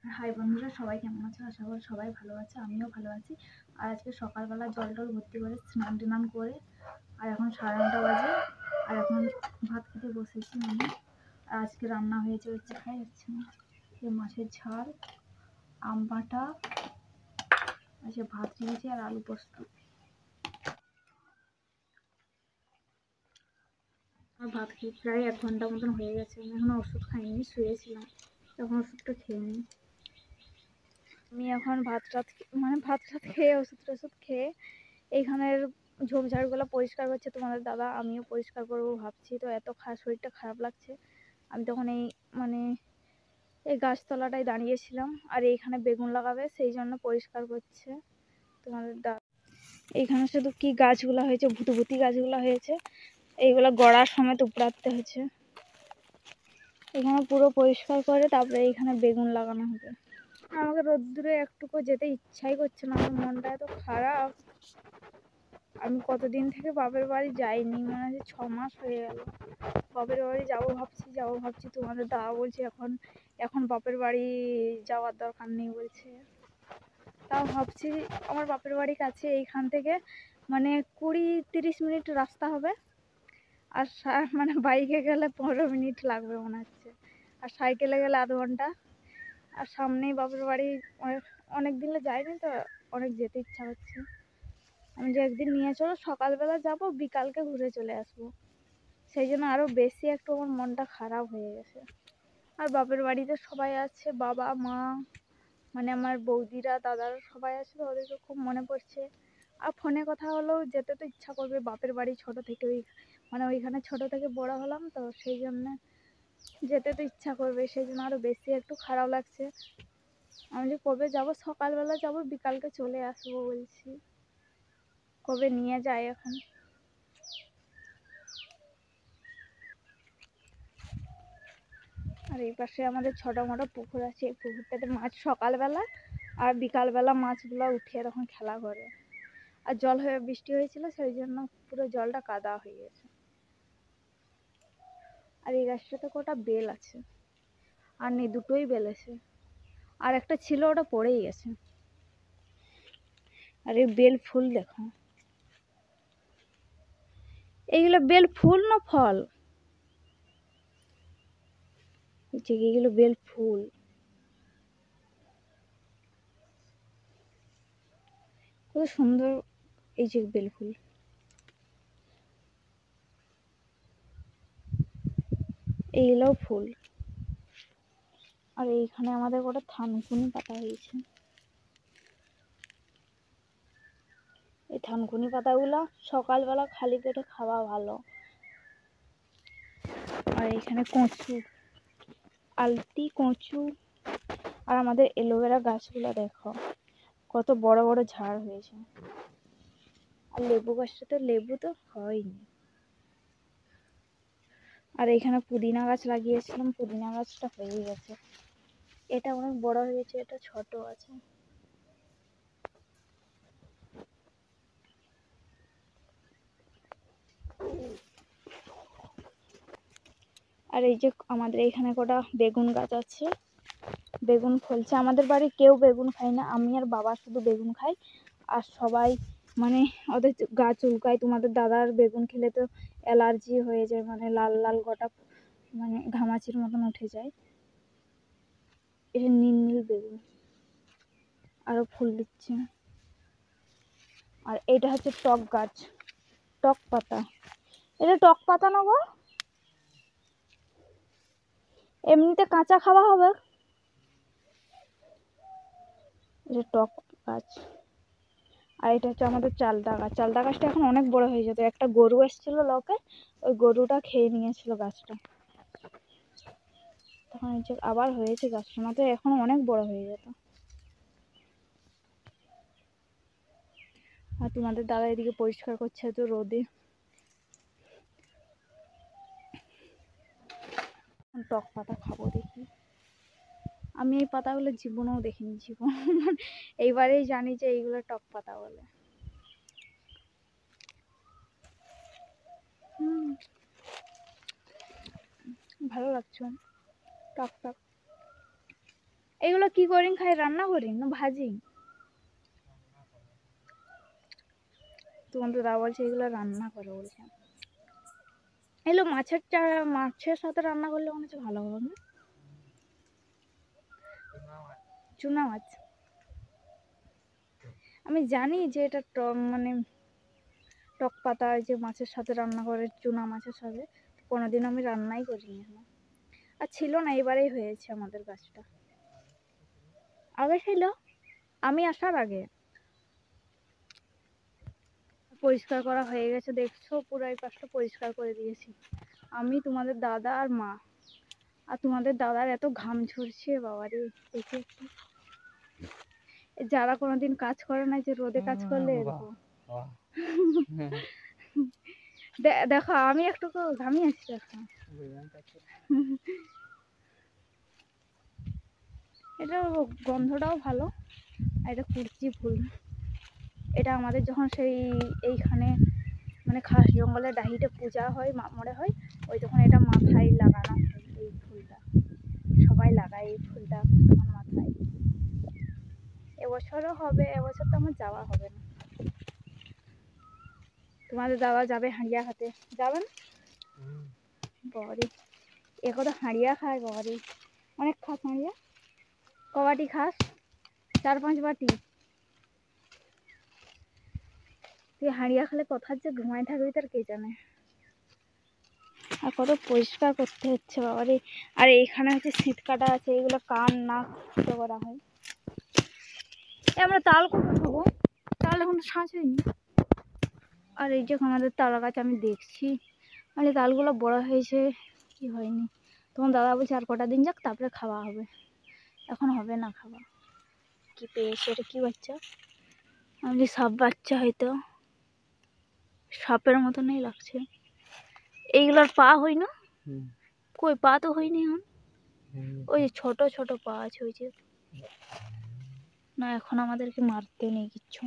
High বন্ধুরা, সবাই কেমন আছো? আশা করি সবাই ভালো আছে, আমিও ভালো আছি। আর আজকে সকালবেলা জল টল ভর্তি করে স্নান টান করে আর এখন 9:30 বাজে। আর এখন ভাত খেতে বসেছি আমি। আর আজকে রান্না হয়েছে হচ্ছে খাই যাচ্ছে না মাছের ঝাল, আম বাটা, আজকে ভাত দিয়েছি আর আলু পোস্ত। আর ভাত খেয়ে প্রায় 1 ঘন্টা মতন হয়ে গেছে। আমি এখনো ওষুধ খাইনি, শুয়েছিলাম, তখন ওষুধটা খেয়ে নিই। আমি এখন ভাত টাত খেয়ে ওষুধ টষুধ খেয়ে এইখানের ঝোপঝাড়গুলো পরিষ্কার করছে তোমাদের দাদা, আমিও পরিষ্কার করবো ভাবছি। তো এত শরীরটা খারাপ লাগছে। আমি তখন এই গাছতলাটায় দাঁড়িয়েছিলাম, আর এইখানে বেগুন লাগাবে সেই জন্য পরিষ্কার করছে তোমাদের দাদা। এইখানে শুধু কি গাছগুলো হয়েছে, ভুতুভুতি গাছগুলো হয়েছে, এইগুলো গড়ার সমেত উপড়াতে হয়েছে। এখানে পুরো পরিষ্কার করে তারপরে এইখানে বেগুন লাগানো হবে। আমাকে রোদ্দুরে একটুকু যেতে ইচ্ছাই করছে না, আমার মনটা এত খারাপ। আমি কতদিন থেকে বাপের বাড়ি যাইনি, মনে হচ্ছে 6 মাস হয়ে গেল। বাপের বাড়ি যাবো ভাবছি তোমাদের দাদা বলছে এখন বাপের বাড়ি যাওয়ার দরকার নেই বলছে। তাও ভাবছি, আমার বাপের বাড়ি কাছে, এইখান থেকে 20-30 মিনিট রাস্তা হবে। আর বাইকে গেলে 15 মিনিট লাগবে মনে হচ্ছে, আর সাইকেলে গেলে আধ ঘন্টা। আর সামনেই বাপের বাড়ি। অনেক দিনে যাইনি তো, অনেক যেতে ইচ্ছা হচ্ছে। আমি যে একদিন নিয়ে চলো, সকালবেলা যাব, বিকালকে ঘুরে চলে আসবো। সেই জন্য আরো বেশি একটু আমার মনটা খারাপ হয়ে গেছে। আর বাপের বাড়িতে সবাই আছে, বাবা মা, আমার বৌদিরা দাদারা সবাই আছে, তো ওদেরকে খুব মনে পড়ছে। আর ফোনে কথা হলেও যেতে তো ইচ্ছা করবে। বাপের বাড়ি ছোট থেকে ওইখানে ছোট থেকে বড় হলাম, তো সেই জন্য যেতে তো ইচ্ছা করবে। সেই জন্য আরো বেশি একটু খারাপ লাগছে। আমি যে কবে যাব, সকালবেলা যাব, বিকালকে চলে আসবো বলছি। কবে নিয়ে যায় এখন। আর এই পাশে আমাদের ছোট মোটো পুকুর আছে, এই পুকুরটাতে মাছ সকালবেলা আর বিকালবেলা মাছগুলো উঠে তখন খেলা করে। আর বৃষ্টি হয়েছিল, সেই জন্য পুরো জলটা কাদা হয়ে গেছে। আর এই গাছটাতে কটা বেল আছে, আর নেই, দুটোই বেল আছে। আর একটা ছিল, ওটা পড়েই গেছে। আর এই বেল ফুল দেখো, এইগুলো বেল ফুল না ফল? এইগুলো বেল ফুল। কত সুন্দর এই যে বেল ফুল। এইগুলোও ফুল। আর এইখানে আমাদের কটা থানকুনি পাতা হয়েছে। এই থানকুনি পাতাগুলো সকালবেলা খালি পেটে খাওয়া ভালো। আর এখানে কচু, আলতি কচু। আর আমাদের এলোভেরা গাছগুলো দেখো কত বড় বড় ঝাড় হয়েছে। আর লেবু গাছটা তো লেবু তো হয়নি। আর এখানে পুদিনা গাছ লাগিয়েছিলাম, পুদিনা গাছটা হয়ে গেছে। এটা অনেক বড় হয়েছে, এটা ছোট আছে। আর এই যে আমাদের এখানে কটা বেগুন গাছ আছে, বেগুন ফলছে। আমাদের বাড়ি কেউ বেগুন খায় না, আমি আর বাবা শুধু বেগুন খাই। আর সবাই ওদের গা চুলকায়। তোমাদের দাদার বেগুন খেলে তো অ্যালার্জি হয়ে যায়, লাল লাল গোটা ঘামাচির মতন উঠে যায়। এটা নীল নীল বেগুন, আরো ফুল দিচ্ছে। আর এটা হচ্ছে টক গাছ, টক পাতা। এটা টক পাতা না গো, এমনিতে কাঁচা খাওয়া হবে। এটা টক গাছ। আর এটা হচ্ছে আমাদের চালতা গাছ। চালতা গাছটা এখন অনেক বড় হয়ে যেত। একটা গরু এসেছিল লোকে, ওই গরুটা খেয়ে নিয়েছিল গাছটা। তখন আবার হয়েছে গাছটা, না তো এখন অনেক বড় হয়ে যেত। আর তোমাদের দাদা এদিকে পরিষ্কার করছে তো রোদে। টক পাতা খাবো দেখি। আমি এই পাতাগুলো জীবনেও দেখিনি, জীবন এইবারেই জানি যে এইগুলো টক পাতা বলে। ভালো লাগছে, টক টক। এগুলো কি করি খাই, রান্না করি না ভাজি? তোমাদের দাদা বলছে এগুলো রান্না করে বলছে। এগুলো মাছের সাথে রান্না করলে মনে হচ্ছে ভালো হবে না? চুনা মাছ। আমি জানি যে এটা মানে টক পাতা যে মাছের সাথে রান্না করে, চুনা মাছের সাথে। কোনোদিন আমি রান্নাই করিনি এখন। আর ছিল না, এবারেই হয়েছে আমাদের গাছটা। আগে ছিল আমি আসার আগে। পরিষ্কার করা হয়ে গেছে, দেখছো পুরো এই পাশটা পরিষ্কার করে দিয়েছি আমি, তোমাদের দাদা আর মা। আর তোমাদের দাদার এত ঘাম ঝরছে বাবারে, দেখে একটু। যারা কোনোদিন কাজ করে না, যে রোদে কাজ করলে এরকম। দেখো আমি একটু ঘামিয়ে আছি দেখো। এটা গন্ধটাও ভালো। এটা কুরচি ফুল। এটা আমাদের যখন সেই এইখানে মানে খাস জঙ্গলের ডাহিতে পূজা হয়, মরে হয়, ওই তখন এটা মাথায় লাগানো হয় এই ফুলটা। সবাই লাগায় এই ফুলটা তখন মাথায়। এবছরও হবে, এবছর তো আমার যাওয়া হবে না। তোমাদের দাদা যাবে হাঁড়িয়া খাতে, যাবেন? বাবারে এ কত হাঁড়িয়া খায় বাবারে। অনেক খাস হাঁড়িয়া? কবাটি খাস? 4-5 বাটি? তুই হাঁড়িয়া খেলে কোথার যে ঘুমায় থাকবি তার কে জানে। আর কত পরিষ্কার করতে হচ্ছে বাবারে। আর এইখানে হচ্ছে শীত কাটা আছে, এগুলো কান নাক ফুটো করা হয়। আমরা তাল কখন খাবো? তাল এখন শাঁস হয়নি। আর এই যে আমাদের তাল গাছ আমি দেখছি, মানে তালগুলো বড় হয়েছে কি হয়নি। তখন দাদা বলছে আর কটা দিন যাক তারপরে খাওয়া হবে, এখন হবে না খাওয়া। কি পেয়েছে এটা, কি বাচ্চা? আমি সাপ বাচ্চা, হয়তো সাপের মতনই লাগছে। এইগুলোর পা হয় না? কই পা তো হয়নি এখন। ওই ছোট ছোট পা আছে ওই যে। না এখন আমাদেরকে মারতে নেই কিচ্ছু।